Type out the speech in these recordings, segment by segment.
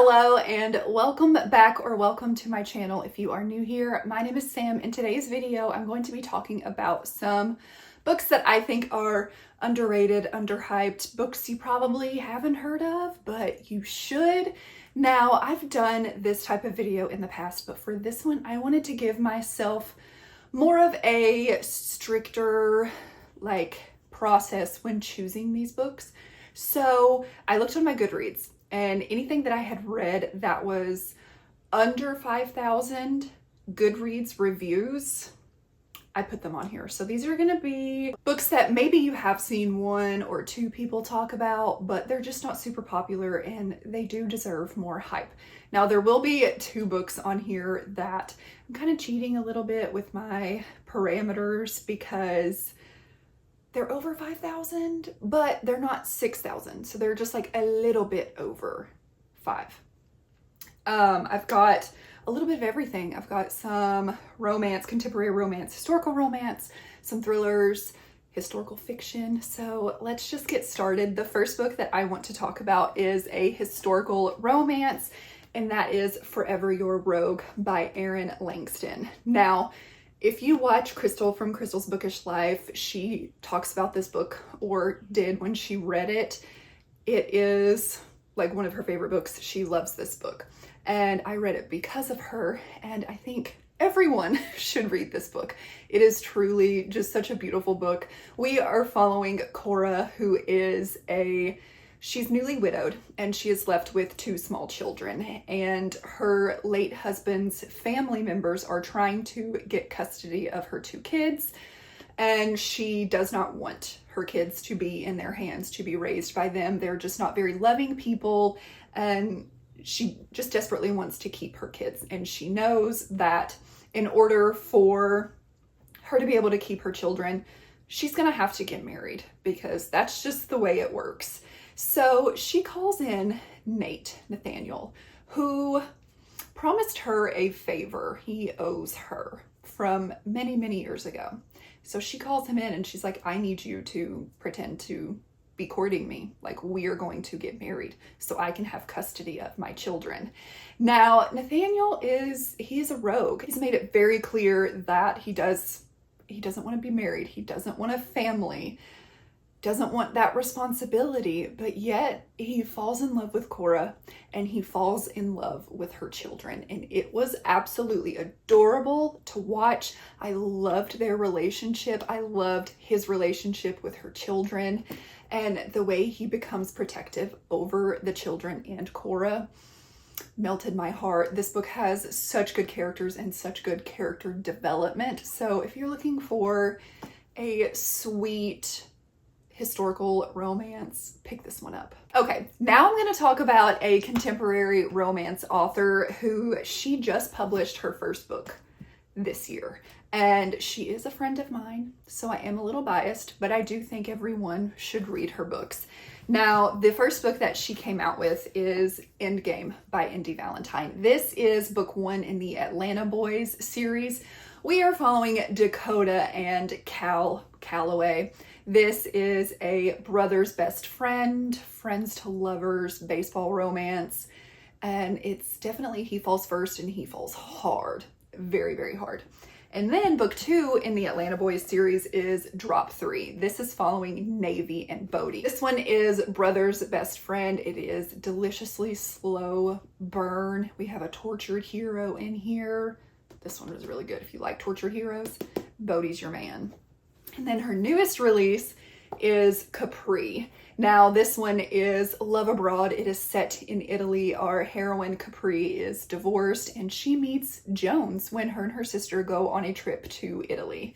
Hello and welcome back, or welcome to my channel if you are new here. My name is Sam. In today's video, I'm going to be talking about some books that I think are underrated, underhyped, books you probably haven't heard of, but you should. Now, I've done this type of video in the past, but for this one, I wanted to give myself more of a stricter, process when choosing these books. So I looked on my Goodreads, and anything that I had read that was under 5,000 Goodreads reviews, I put them on here. So these are gonna be books that maybe you have seen one or two people talk about, but they're just not super popular and they do deserve more hype. Now there will be two books on here that I'm kind of cheating a little bit with my parameters because they're over 5,000, but they're not 6,000. So they're just like a little bit over 5. I've got a little bit of everything. I've got some romance, contemporary romance, historical romance, some thrillers, historical fiction. So let's just get started. The first book that I want to talk about is a historical romance, and that is Forever Your Rogue by Erin Langston. Now, if you watch Crystal from Crystal's Bookish Life, she talks about this book, or did when she read it. It is like one of her favorite books. She loves this book. And I read it because of her, and I think everyone should read this book. It is truly just such a beautiful book. We are following Cora, who is she's newly widowed, and she is left with 2 small children, and her late husband's family members are trying to get custody of her 2 kids, and she does not want her kids to be in their hands, to be raised by them. They're just not very loving people, and she just desperately wants to keep her kids. And she knows that in order for her to be able to keep her children, she's gonna have to get married, because that's just the way it works. So she calls in Nathaniel, who promised her a favor he owes her from many, many years ago. So she calls him in and she's like, I need you to pretend to be courting me. Like, we are going to get married so I can have custody of my children. Now, Nathaniel he's a rogue. He's made it very clear that he doesn't want to be married. He doesn't want a family, doesn't want that responsibility, but yet he falls in love with Cora, and he falls in love with her children. And it was absolutely adorable to watch. I loved their relationship. I loved his relationship with her children, and the way he becomes protective over the children and Cora melted my heart. This book has such good characters and such good character development. So if you're looking for a sweet historical romance, pick this one up. Okay, now I'm going to talk about a contemporary romance author who she just published her first book this year. And she is a friend of mine, so I am a little biased, but I do think everyone should read her books. Now, the first book that she came out with is Endgame by Indy Valentine. This is book 1 in the Atlanta Boys series. We are following Dakota and Calloway. This is a brother's best friend, friends to lovers, baseball romance, and it's definitely he falls first and he falls hard, very, very hard. And then book 2 in the Atlanta Boys series is Drop 3. This is following Navy and Bodie. This one is brother's best friend. It is deliciously slow burn. We have a tortured hero in here. This one was really good if you like tortured heroes. Bodie's your man. And then her newest release is Capri. Now this one is Love Abroad. It is set in Italy. Our heroine Capri is divorced, and she meets Jones when her and her sister go on a trip to Italy.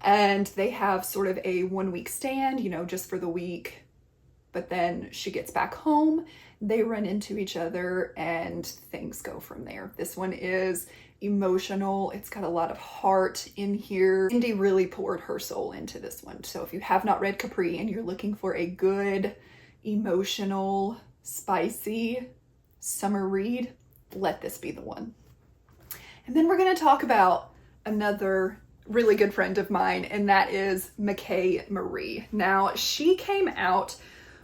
And they have sort of a 1-week stand, just for the week. But then she gets back home, they run into each other, and things go from there. This one is emotional. It's got a lot of heart in here. Indy really poured her soul into this one. So if you have not read Capri and you're looking for a good, emotional, spicy summer read, let this be the one. And then we're going to talk about another really good friend of mine, and that is Michae Marie. Now, she came out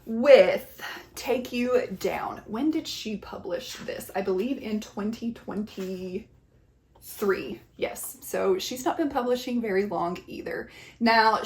with Take You Down. When did she publish this? I believe in 2023. Yes. So she's not been publishing very long either. Now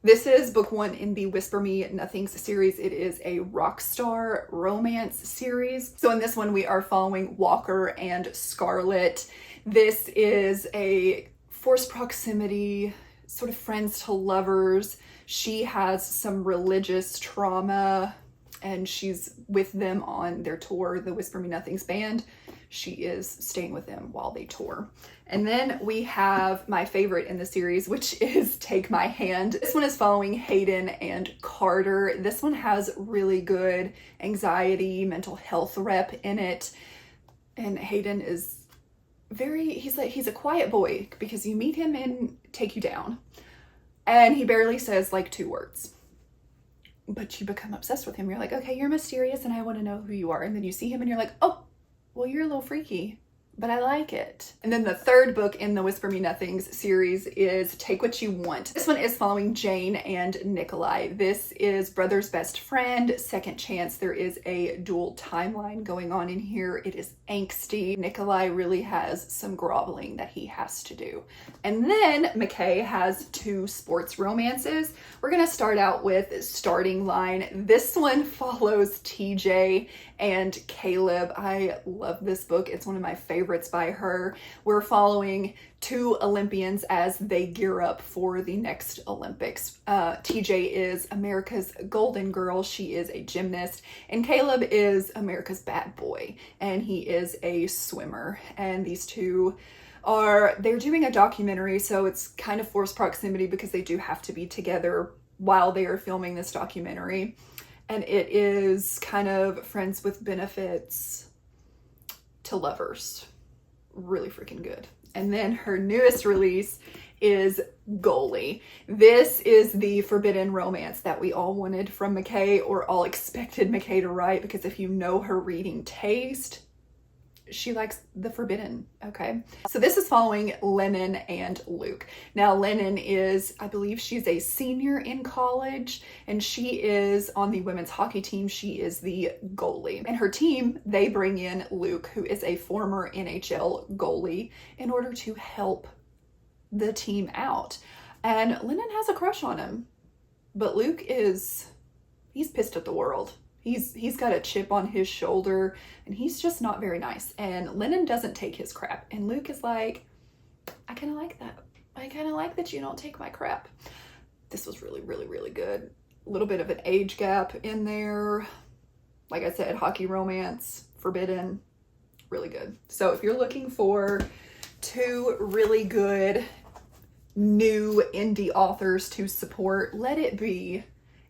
this is book 1 in the Whisper Me Nothings series. It is a rock star romance series. So in this one, we are following Walker and Scarlett. This is a forced proximity, sort of friends to lovers. She has some religious trauma and she's with them on their tour, the Whisper Me Nothings band. She is staying with them while they tour. And then we have my favorite in the series, which is Take My Hand. This one is following Hayden and Carter. This one has really good anxiety, mental health rep in it. And Hayden is he's a quiet boy because you meet him in Take You Down and he barely says like 2 words. But you become obsessed with him. You're like, okay, you're mysterious and I want to know who you are. And then you see him and you're like, oh, well, you're a little freaky, but I like it. And then the third book in the Whisper Me Nothings series is Take What You Want. This one is following Jane and Nikolai. This is brother's best friend, second chance. There is a dual timeline going on in here. It is angsty. Nikolai really has some groveling that he has to do. And then Michae has 2 sports romances. We're gonna start out with Starting Line. This one follows TJ and Caleb. I love this book. It's one of my favorites by her. We're following 2 Olympians as they gear up for the next Olympics. TJ is America's golden girl. She is a gymnast. And Caleb is America's bad boy. And he is a swimmer. And these 2 they're doing a documentary, so it's kind of forced proximity because they do have to be together while they are filming this documentary. And it is kind of friends with benefits to lovers. Really freaking good. And then her newest release is Goalie. This is the forbidden romance that we all wanted from Michae, or all expected Michae to write, because if you know her reading taste, she likes the forbidden, okay? So this is following Lennon and Luke. Now Lennon is, I believe she's a senior in college, and she is on the women's hockey team. She is the goalie. And her team, they bring in Luke, who is a former NHL goalie, in order to help the team out. And Lennon has a crush on him, but Luke he's pissed at the world. He's got a chip on his shoulder and he's just not very nice. And Lennon doesn't take his crap. And Luke is like, I kind of like that. I kind of like that you don't take my crap. This was really, really, really good. A little bit of an age gap in there. Like I said, hockey romance, forbidden, really good. So if you're looking for 2 really good new indie authors to support, let it be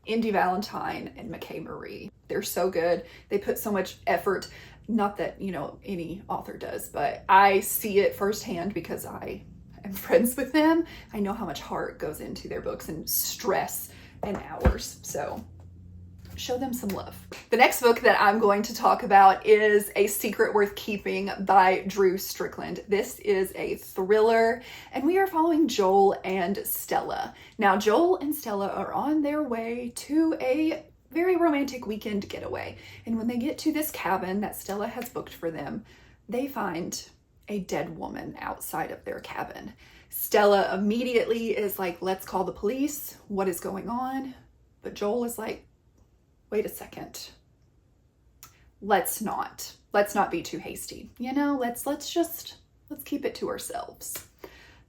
Indy Valentine and Michae Marie. They're so good. They put so much effort. Not that, any author does, but I see it firsthand because I am friends with them. I know how much heart goes into their books and stress and hours. So show them some love. The next book that I'm going to talk about is A Secret Worth Keeping by Drew Strickland. This is a thriller, and we are following Joel and Stella. Now, Joel and Stella are on their way to a very romantic weekend getaway. And when they get to this cabin that Stella has booked for them, they find a dead woman outside of their cabin. Stella immediately is like, let's call the police. What is going on? But Joel is like, wait a second, let's not be too hasty. Let's keep it to ourselves.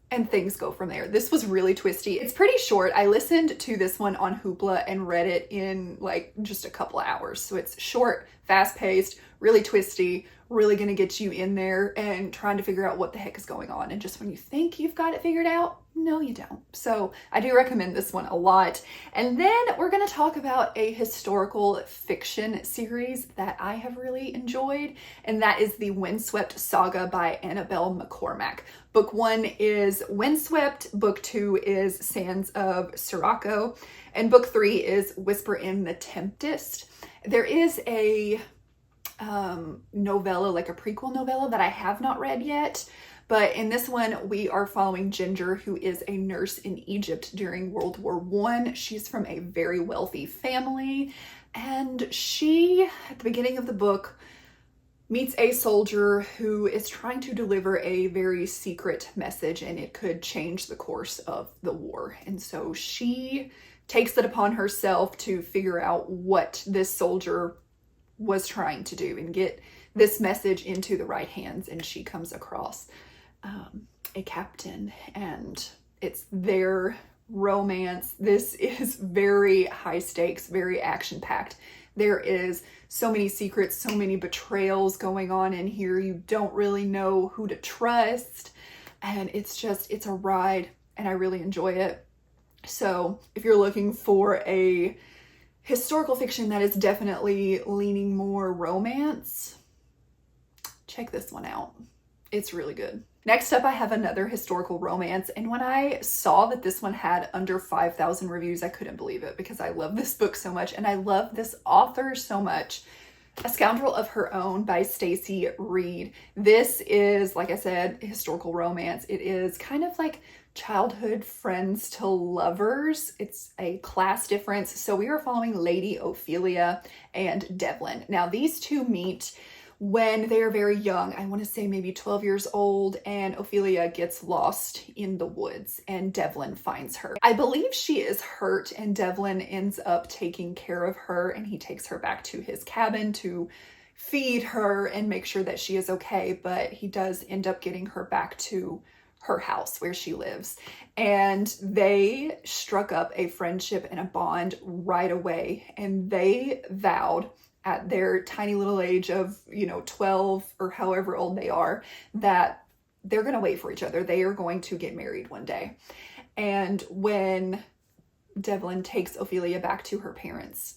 And things go from there. This was really twisty. It's pretty short. I listened to this one on Hoopla and read it in like just a couple of hours. So it's short, fast paced, really twisty, really gonna get you in there and trying to figure out what the heck is going on. And just when you think you've got it figured out, no, you don't. So I do recommend this one a lot. And then we're gonna talk about a historical fiction series that I have really enjoyed, and that is the Windswept Saga by Annabelle McCormack. Book 1 is Windswept, book 2 is Sands of Sirocco, and book 3 is Whisper in the Tempest. There is a novella, like a prequel novella that I have not read yet. But in this one, we are following Ginger, who is a nurse in Egypt during World War I. She's from a very wealthy family, and she, at the beginning of the book, meets a soldier who is trying to deliver a very secret message, and it could change the course of the war. And so she takes it upon herself to figure out what this soldier was trying to do and get this message into the right hands. And she comes across a captain, and it's their romance. This is very high stakes, very action packed. There is so many secrets, so many betrayals going on in here. You don't really know who to trust. And it's a ride, and I really enjoy it. So if you're looking for a historical fiction that is definitely leaning more romance, check this one out. It's really good. Next up, I have another historical romance, and when I saw that this one had under 5,000 reviews, I couldn't believe it because I love this book so much and I love this author so much. A Scoundrel of Her Own by Stacy Reid. This is, like I said, historical romance. It is kind of like childhood friends to lovers. It's a class difference. So we are following Lady Ophelia and Devlin. Now these two meet when they are very young. I want to say maybe 12 years old, and Ophelia gets lost in the woods and Devlin finds her. I believe she is hurt, and Devlin ends up taking care of her, and he takes her back to his cabin to feed her and make sure that she is okay, but he does end up getting her back to her house where she lives. And they struck up a friendship and a bond right away, and they vowed at their tiny little age of, 12 or however old they are, that they're going to wait for each other. They are going to get married one day. And when Devlin takes Ophelia back to her parents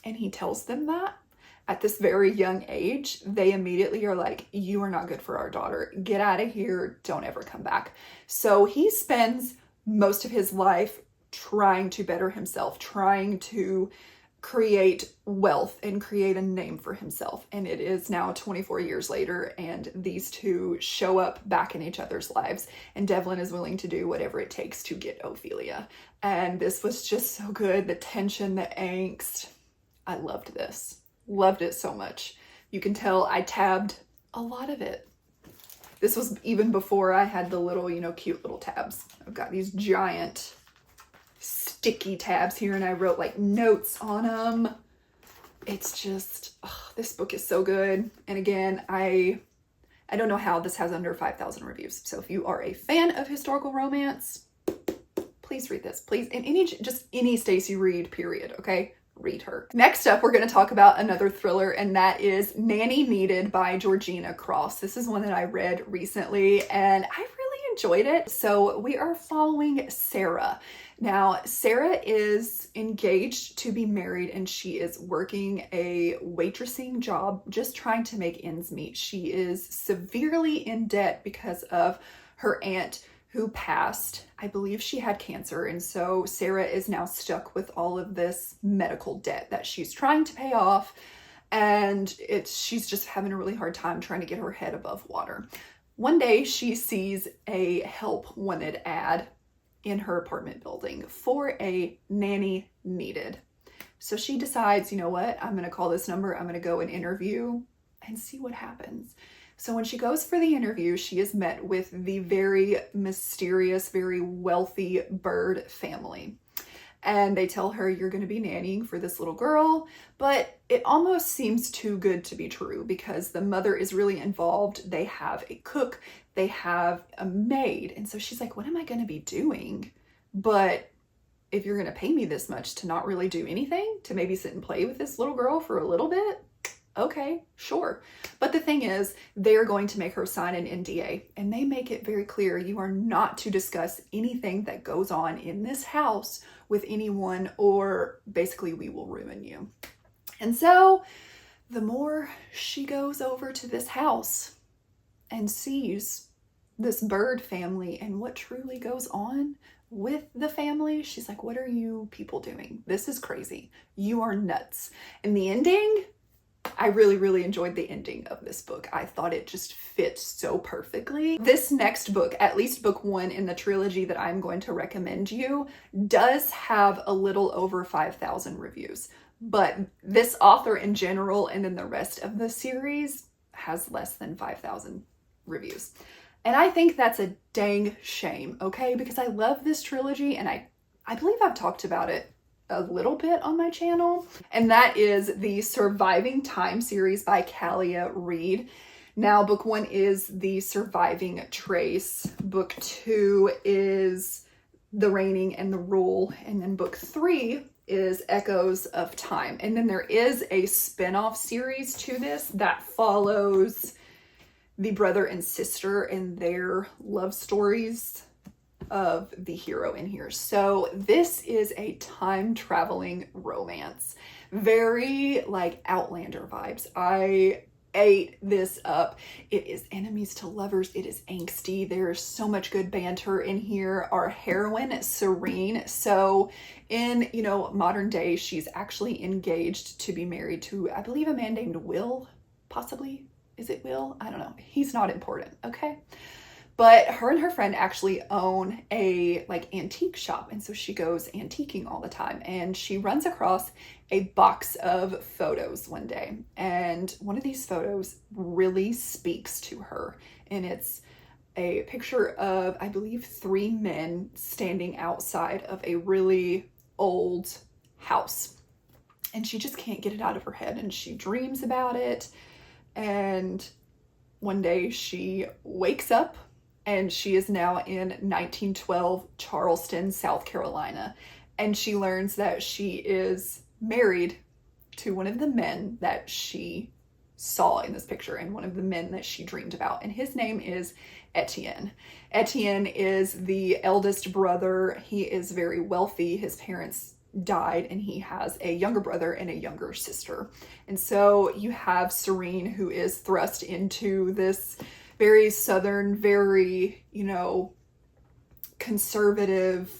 and he tells them that at this very young age, they immediately are like, you are not good for our daughter. Get out of here. Don't ever come back. So he spends most of his life trying to better himself, trying to create wealth and create a name for himself. And it is now 24 years later, and these two show up back in each other's lives, and Devlin is willing to do whatever it takes to get Ophelia. And this was just so good. The tension, the angst. I loved this. Loved it so much. You can tell I tabbed a lot of it. This was even before I had the little, cute little tabs. I've got these giant sticky tabs here, and I wrote like notes on them. It's just, this book is so good. And again, I don't know how this has under 5,000 reviews. So if you are a fan of historical romance, please read this. Please, and any Stacy Reid, period, okay? Read her. Next up, we're going to talk about another thriller, and that is Nanny Needed by Georgina Cross. This is one that I read recently, and I really enjoyed it. So we are following Sarah. Now, Sarah is engaged to be married, and she is working a waitressing job, just trying to make ends meet. She is severely in debt because of her aunt who passed. I believe she had cancer, and so Sarah is now stuck with all of this medical debt that she's trying to pay off, and she's just having a really hard time trying to get her head above water. One day she sees a help wanted ad in her apartment building for a nanny needed. So she decides, you know what, I'm going to call this number, I'm going to go and interview and see what happens. So when she goes for the interview, she is met with the very mysterious, very wealthy Bird family. And they tell her, you're going to be nannying for this little girl, but it almost seems too good to be true because the mother is really involved. They have a cook, they have a maid. And so she's like, what am I going to be doing? But if you're going to pay me this much to not really do anything, to maybe sit and play with this little girl for a little bit, okay, sure. But the thing is, they're going to make her sign an NDA, and they make it very clear you are not to discuss anything that goes on in this house with anyone, or basically we will ruin you. And so the more she goes over to this house and sees this Bird family and what truly goes on with the family, she's like, what are you people doing? This is crazy. You are nuts. And the ending, I really, really enjoyed the ending of this book. I thought it just fit so perfectly. This next book, at least book 1 in the trilogy that I'm going to recommend you, does have a little over 5,000 reviews. But this author in general, and then the rest of the series, has less than 5,000 reviews. And I think that's a dang shame, okay? Because I love this trilogy, and I believe I've talked about it a little bit on my channel, and that is the Surviving Time series by Reid. Now, book 1 is The Surviving Trace, book 2 is The Reigning and the Rule, and then book 3 is Echoes of Time. And then there is a spin-off series to this that follows the brother and sister and their love stories of the hero in here. So this is a time traveling romance, very like Outlander vibes. I ate this up. It is enemies to lovers. It is angsty. There's so much good banter in here. Our heroine, Serene. So in, modern day, she's actually engaged to be married to, I believe, a man named Will, possibly. Is it Will? I don't know. He's not important. Okay. But her and her friend actually own a antique shop. And so she goes antiquing all the time. And she runs across a box of photos one day. And one of these photos really speaks to her. And it's a picture of, I believe, 3 men standing outside of a really old house. And she just can't get it out of her head. And she dreams about it. And one day she wakes up, and she is now in 1912 Charleston, South Carolina. And she learns that she is married to one of the men that she saw in this picture and one of the men that she dreamed about. And his name is Etienne. Etienne is the eldest brother. He is very wealthy. His parents died, and he has a younger brother and a younger sister. And so you have Serene, who is thrust into this very Southern, very, conservative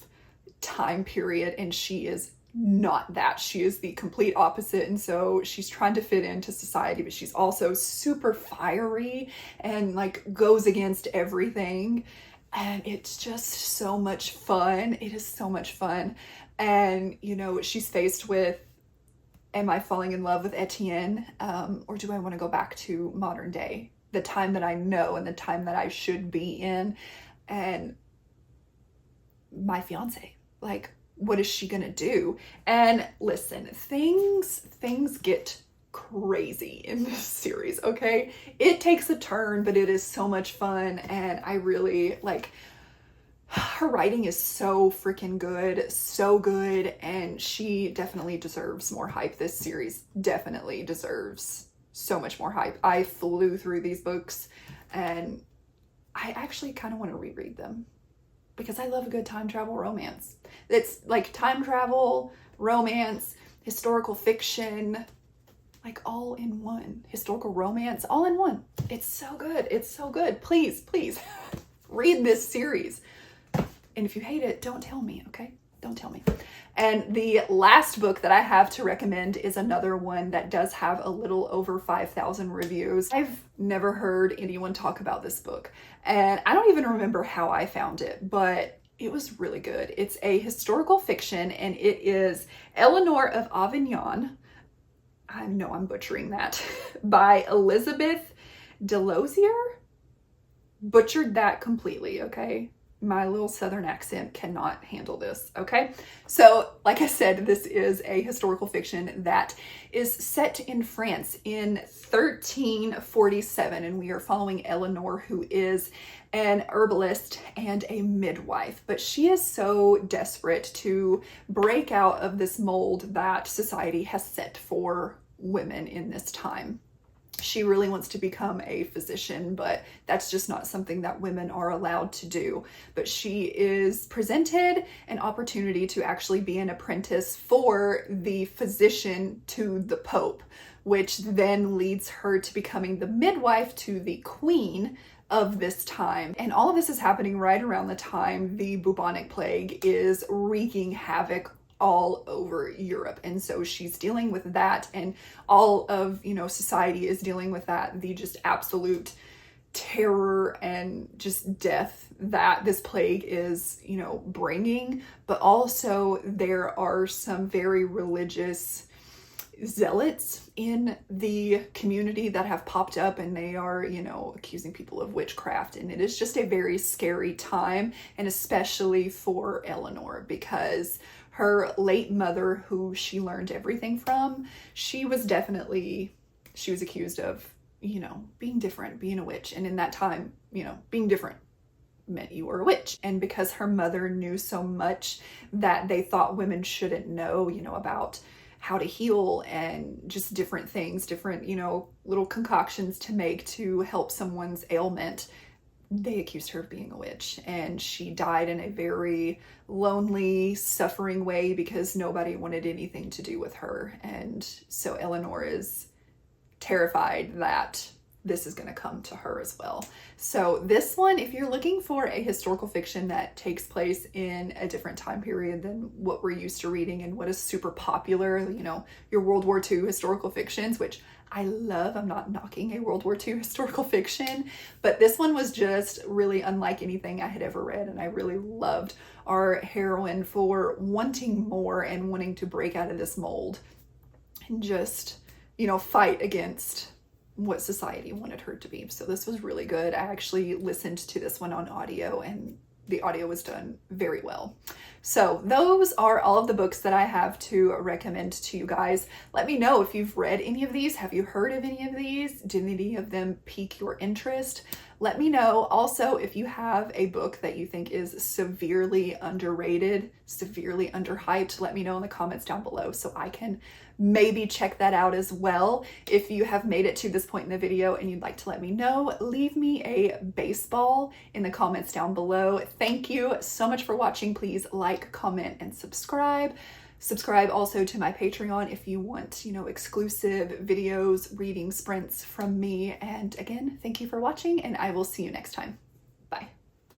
time period. And she is not that. She is the complete opposite. And so she's trying to fit into society, but she's also super fiery and goes against everything. And it's just so much fun. It is so much fun. And, she's faced with, am I falling in love with Etienne? Or do I want to go back to modern day? The time that I know and the time that I should be in, and my fiance, what is she gonna do? And listen, things get crazy in this series, okay? It takes a turn, but it is so much fun, and I really her writing is so freaking good, so good, and she definitely deserves more hype. This series definitely deserves so much more hype. I flew through these books, and I actually kind of want to reread them because I love a good time travel romance. It's time travel, romance, historical fiction, all in one. Historical romance, all in one. It's so good. It's so good. Please, please read this series. And if you hate it, don't tell me, okay? Don't tell me. And the last book that I have to recommend is another one that does have a little over 5,000 reviews. I've never heard anyone talk about this book, and I don't even remember how I found it, but it was really good. It's a historical fiction, and it is Eleanor of Aignon. I know I'm butchering that. By Elizabeth Delosier. Butchered that completely, okay? My little Southern accent cannot handle this, okay? So, like I said, this is a historical fiction that is set in France in 1347, and we are following Eleanor, who is an herbalist and a midwife, but she is so desperate to break out of this mold that society has set for women in this time. She really wants to become a physician, but that's just not something that women are allowed to do. But she is presented an opportunity to actually be an apprentice for the physician to the Pope, which then leads her to becoming the midwife to the Queen of this time. And all of this is happening right around the time the bubonic plague is wreaking havoc all over Europe. And so she's dealing with that, and all of, you know, society is dealing with that, the just absolute terror and just death that this plague is, you know, bringing. But also there are some very religious zealots in the community that have popped up, and they are, you know, accusing people of witchcraft. And it is just a very scary time, and especially for Eleanor, because her late mother, who she learned everything from, she was accused of, you know, being different, being a witch. And in that time, you know, being different meant you were a witch. And because her mother knew so much that they thought women shouldn't know, you know, about how to heal and just different things, different, you know, little concoctions to make to help someone's ailment, they accused her of being a witch. And she died in a very lonely, suffering way because nobody wanted anything to do with her. And so Eleanor is terrified that this is going to come to her as well. So this one, if you're looking for a historical fiction that takes place in a different time period than what we're used to reading and what is super popular, you know, your World War II historical fictions, which I love. I'm not knocking a World War II historical fiction, but this one was just really unlike anything I had ever read. And I really loved our heroine for wanting more and wanting to break out of this mold and just, you know, fight against what society wanted her to be. So this was really good. I actually listened to this one on audio, and the audio was done very well. So those are all of the books that I have to recommend to you guys. Let me know if you've read any of these. Have you heard of any of these? Did any of them pique your interest? Let me know. Also, if you have a book that you think is severely underrated, severely underhyped, let me know in the comments down below so I can maybe check that out as well. If you have made it to this point in the video and you'd like to let me know, leave me a baseball in the comments down below. Thank you so much for watching. Please like, comment, and subscribe. Subscribe also to my Patreon if you want, you know, exclusive videos, reading sprints from me. And again, thank you for watching, and I will see you next time.